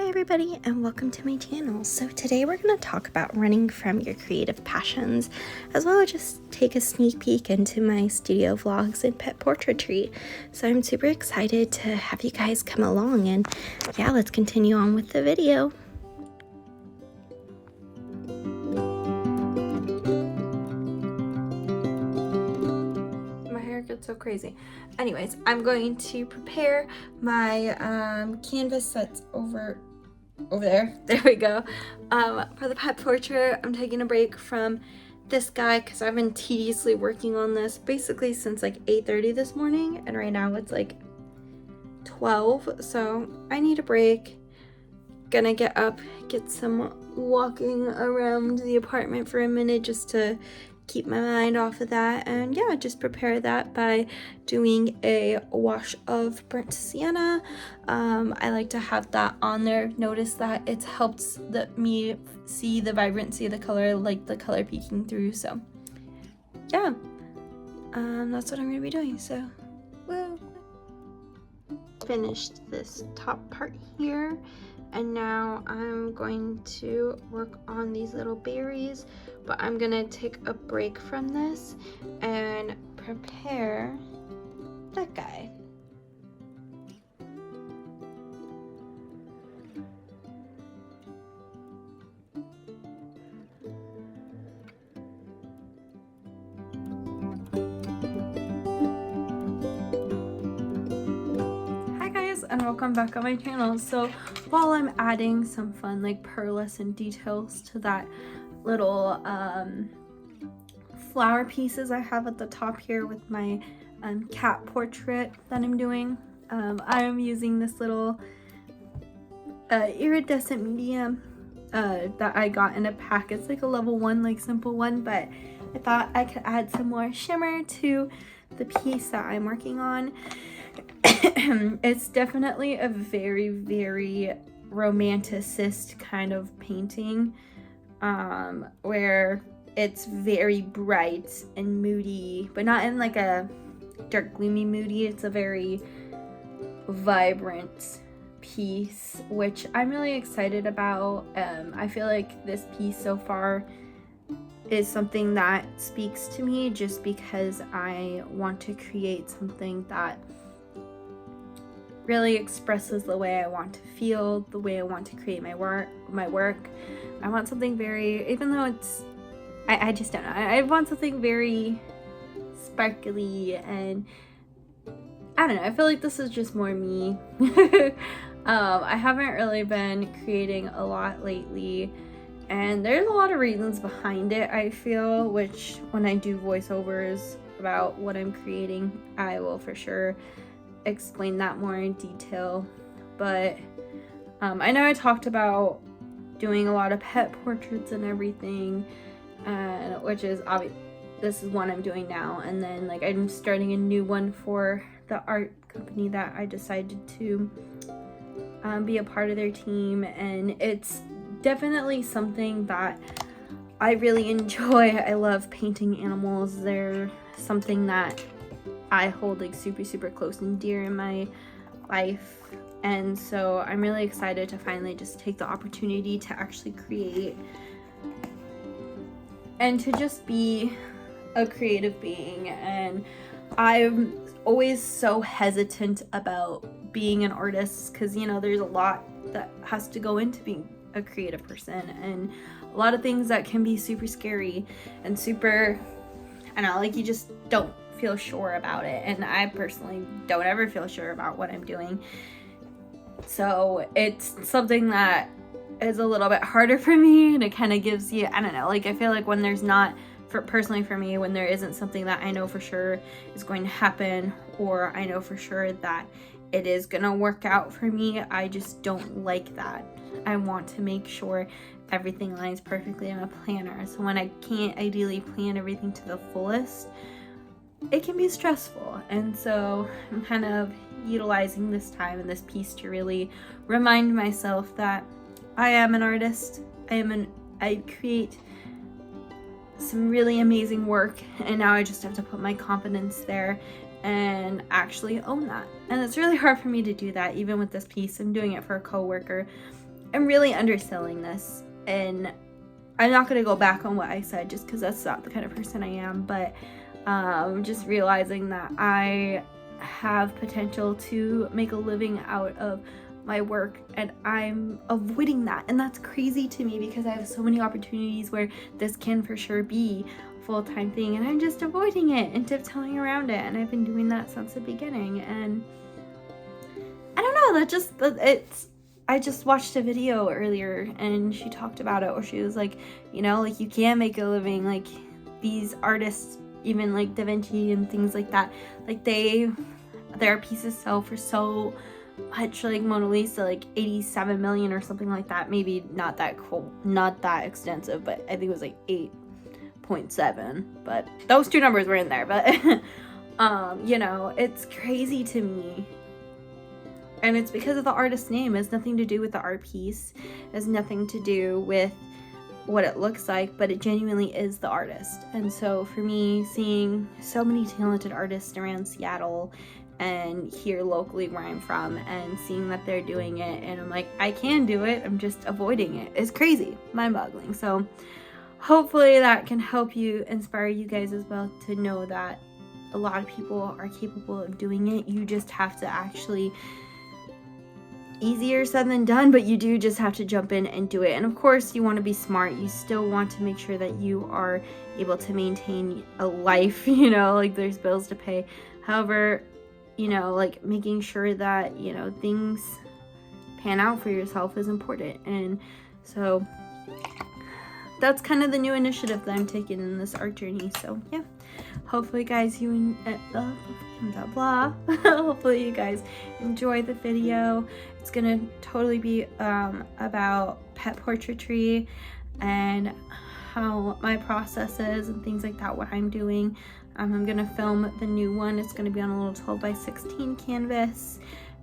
Hi everybody and welcome to my channel. So today we're going to talk about running from your creative passions, as well as just take a sneak peek into my studio vlogs and pet portraitry. So I'm super excited to have you guys come along, and yeah, let's continue on with the video. My hair gets so crazy. Anyways, I'm going to prepare my canvas that's over there. There we go. For the pet portrait, I'm taking a break from this guy because I've been tediously working on this basically since like 8:30 this morning, and right now it's like 12, so I need a break. Gonna get up, get some walking around the apartment for a minute just to keep my mind off of that, and yeah, just prepare that by doing a wash of burnt sienna. I like to have that on there. Notice that it helps me see the vibrancy of the color, like the color peeking through. So yeah, that's what I'm gonna be doing. So woo. Finished this top part here, and now I'm going to work on these little berries, but I'm gonna take a break from this and prepare that guy. And welcome back on my channel. So while I'm adding some fun like pearlescent details to that little flower pieces I have at the top here with my cat portrait that I'm doing, I'm using this little iridescent medium that I got in a pack. It's like a level 1, like simple one, but I thought I could add some more shimmer to the piece that I'm working on. It's definitely a very, very romanticist kind of painting, where it's very bright and moody, but not in like a dark, gloomy moody. It's a very vibrant piece, which I'm really excited about. I feel like this piece so far is something that speaks to me just because I want to create something that really expresses the way I want to feel, the way I want to create my work. I want something very, even though it's, I just don't know, I want something very sparkly, and I don't know, I feel like this is just more me. I haven't really been creating a lot lately, and there's a lot of reasons behind it, I feel, which when I do voiceovers about what I'm creating, I will for sure explain that more in detail. But I know I talked about doing a lot of pet portraits and everything, which is obvious. This is one I'm doing now, and then like I'm starting a new one for the art company that I decided to be a part of their team, and it's definitely something that I really enjoy. I love painting animals. They're something that I hold like super close and dear in my life, and so I'm really excited to finally just take the opportunity to actually create and to just be a creative being. And I'm always so hesitant about being an artist because, you know, there's a lot that has to go into being a creative person, and a lot of things that can be super scary and super, I don't know, like you just don't feel sure about it, and I personally don't ever feel sure about what I'm doing. So it's something that is a little bit harder for me, and it kind of gives you, I don't know, like I feel like when there's not, personally for me, when there isn't something that I know for sure is going to happen, or I know for sure that it is gonna work out for me, I just don't like that. I want to make sure everything lines perfectly in a planner. So when I can't ideally plan everything to the fullest, it can be stressful. And so I'm kind of utilizing this time and this piece to really remind myself that I am an artist. I create some really amazing work, and now I just have to put my confidence there and actually own that. And it's really hard for me to do that even with this piece. I'm doing it for a coworker, I'm really underselling this, and I'm not going to go back on what I said just because that's not the kind of person I am, but just realizing that I have potential to make a living out of my work, and I'm avoiding that, and that's crazy to me because I have so many opportunities where this can for sure be a full-time thing, and I'm just avoiding it and tiptoeing around it, and I've been doing that since the beginning. And I don't know, I just watched a video earlier and she talked about it, where she was like, you know, like, you can make a living, like, these artists, even like Da Vinci and things like that, like their pieces sell for so much, like Mona Lisa, like 87 million or something like that. Maybe not that cool, not that extensive, but I think it was like 8.7, but those two numbers were in there. But you know, it's crazy to me, and it's because of the artist's name. It has nothing to do with the art piece, it has nothing to do with what it looks like, but it genuinely is the artist. And so for me, seeing so many talented artists around Seattle and here locally where I'm from, and seeing that they're doing it, and I'm like, I can do it, I'm just avoiding it, it's crazy, mind-boggling. So hopefully that can help you, inspire you guys as well, to know that a lot of people are capable of doing it. You just have to actually, easier said than done, but you do just have to jump in and do it. And of course, you want to be smart. You still want to make sure that you are able to maintain a life, you know, like there's bills to pay. However, you know, like making sure that, you know, things pan out for yourself is important. And so that's kind of the new initiative that I'm taking in this art journey. So yeah, hopefully guys hopefully you guys enjoy the video. It's gonna totally be about pet portraitry and how my process is and things like that, what I'm doing. I'm gonna film the new one. It's gonna be on a little 12x16 canvas,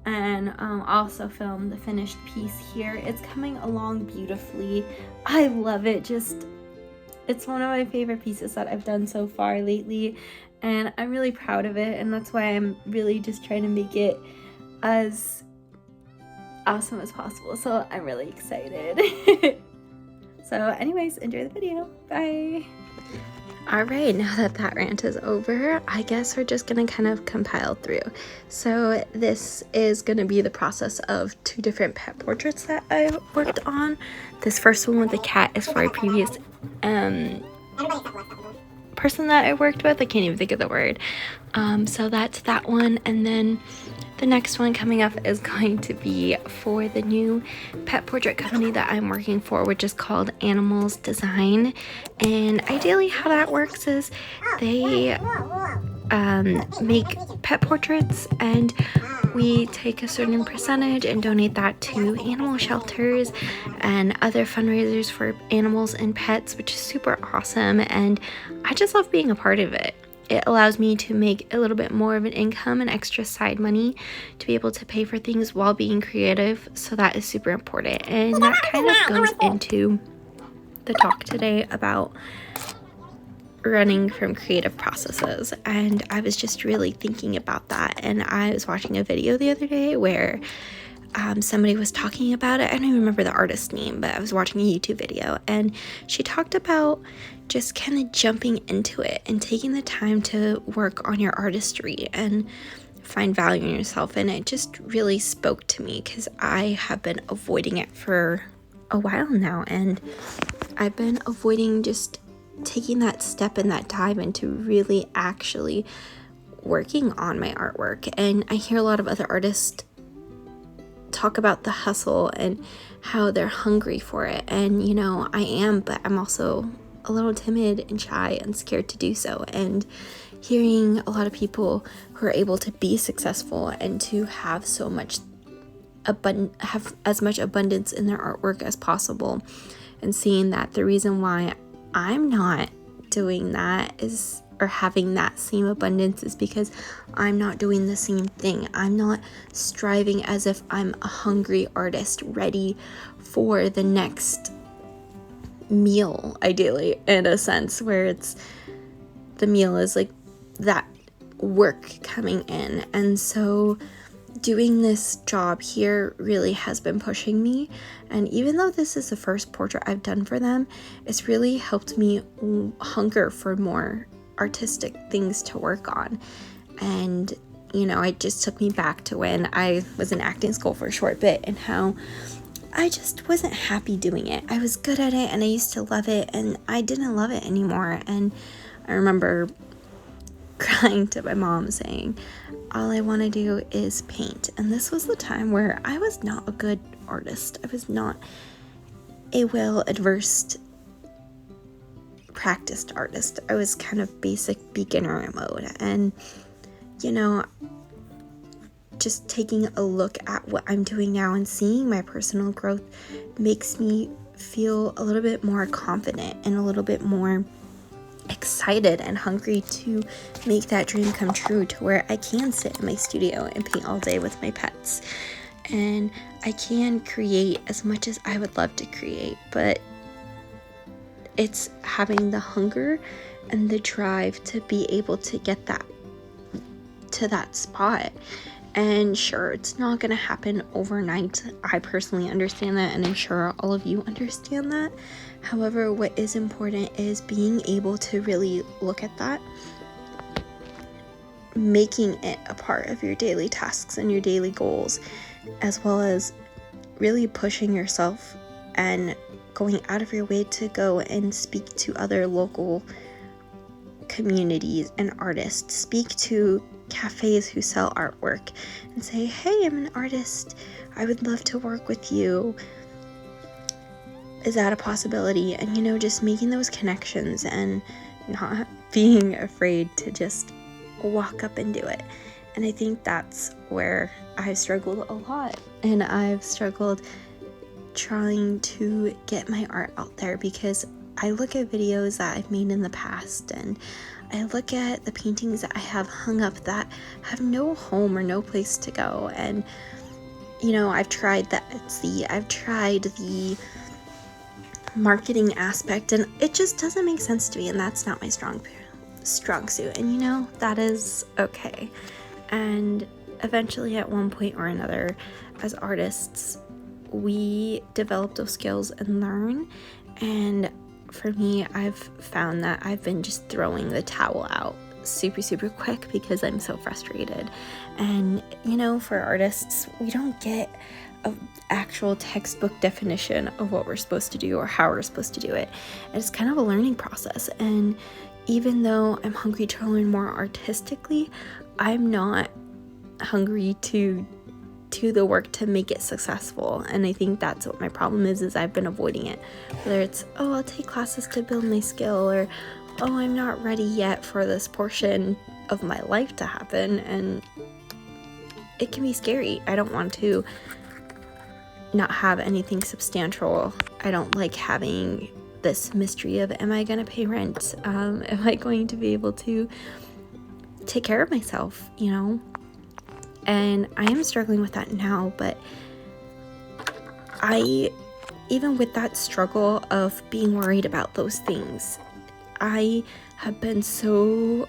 and also film the finished piece here. It's coming along beautifully. I love it. Just, it's one of my favorite pieces that I've done so far lately, and I'm really proud of it, and that's why I'm really just trying to make it as awesome as possible. So I'm really excited. So anyways, enjoy the video. Bye. Alright, now that that rant is over, I guess we're just going to kind of compile through. So this is going to be the process of 2 different pet portraits that I've worked on. This first one with the cat is for a previous person that I worked with. I can't even think of the word. So that's that one, and then the next one coming up is going to be for the new pet portrait company that I'm working for, which is called Animals Design. And ideally how that works is they make pet portraits, and we take a certain percentage and donate that to animal shelters and other fundraisers for animals and pets, which is super awesome, and I just love being a part of it. It allows me to make a little bit more of an income and extra side money to be able to pay for things while being creative, so that is super important. And that kind of goes into the talk today about running from creative processes. And I was just really thinking about that, and I was watching a video the other day where somebody was talking about it. I don't even remember the artist's name, but I was watching a YouTube video, and she talked about just kind of jumping into it and taking the time to work on your artistry and find value in yourself. And it just really spoke to me because I have been avoiding it for a while now, and I've been avoiding just taking that step and that dive into really actually working on my artwork. And I hear a lot of other artists talk about the hustle and how they're hungry for it, and you know, I am, but I'm also a little timid and shy and scared to do so. And hearing a lot of people who are able to be successful and to have so much have as much abundance in their artwork as possible, and seeing that the reason why I'm not doing that is, or having that same abundance, is because I'm not doing the same thing. I'm not striving as if I'm a hungry artist ready for the next meal, ideally, in a sense, where it's the meal is like that work coming in. And so doing this job here really has been pushing me, and even though this is the first portrait I've done for them, it's really helped me hunger for more artistic things to work on. And it just took me back to when I was in acting school for a short bit and how I just wasn't happy doing it. I was good at it and I used to love it, and I didn't love it anymore. And I remember crying to my mom saying, all I want to do is paint. And this was the time where I was not a good artist. I was not a well-adversed practiced artist. I was kind of basic beginner mode. And just taking a look at what I'm doing now and seeing my personal growth makes me feel a little bit more confident and a little bit more excited and hungry to make that dream come true, to where I can sit in my studio and paint all day with my pets, and I can create as much as I would love to create. But it's having the hunger and the drive to be able to get that to that spot. And sure, it's not going to happen overnight. I personally understand that, and I'm sure all of you understand that. However, what is important is being able to really look at that, making it a part of your daily tasks and your daily goals, as well as really pushing yourself and going out of your way to go and speak to other local communities and artists. Speak to cafes who sell artwork and say, hey, I'm an artist, I would love to work with you. Is that a possibility? And just making those connections and not being afraid to just walk up and do it. And I think that's where I've struggled a lot, and I've struggled trying to get my art out there, because I look at videos that I've made in the past, and I look at the paintings that I have hung up that have no home or no place to go. And I've tried the Etsy, I've tried the marketing aspect, and it just doesn't make sense to me, and that's not my strong suit. And that is okay. And eventually, at one point or another, as artists, we develop those skills and learn. And for me, I've found that I've been just throwing the towel out super quick because I'm so frustrated. And for artists, we don't get an actual textbook definition of what we're supposed to do or how we're supposed to do it. And it's kind of a learning process. And even though I'm hungry to learn more artistically, I'm not hungry to do the work to make it successful. And I think that's what my problem is I've been avoiding it. Whether it's, I'll take classes to build my skill, or I'm not ready yet for this portion of my life to happen. And it can be scary. I don't want to not have anything substantial. I don't like having this mystery of, am I going to pay rent? Am I going to be able to take care of myself, And I am struggling with that now, but even with that struggle of being worried about those things, I have been so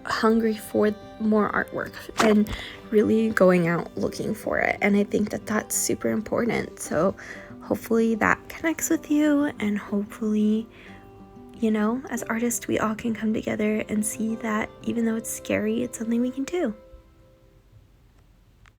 hungry for more artwork and really going out looking for it. And I think that that's super important. So hopefully that connects with you, and hopefully, as artists, we all can come together and see that even though it's scary, it's something we can do.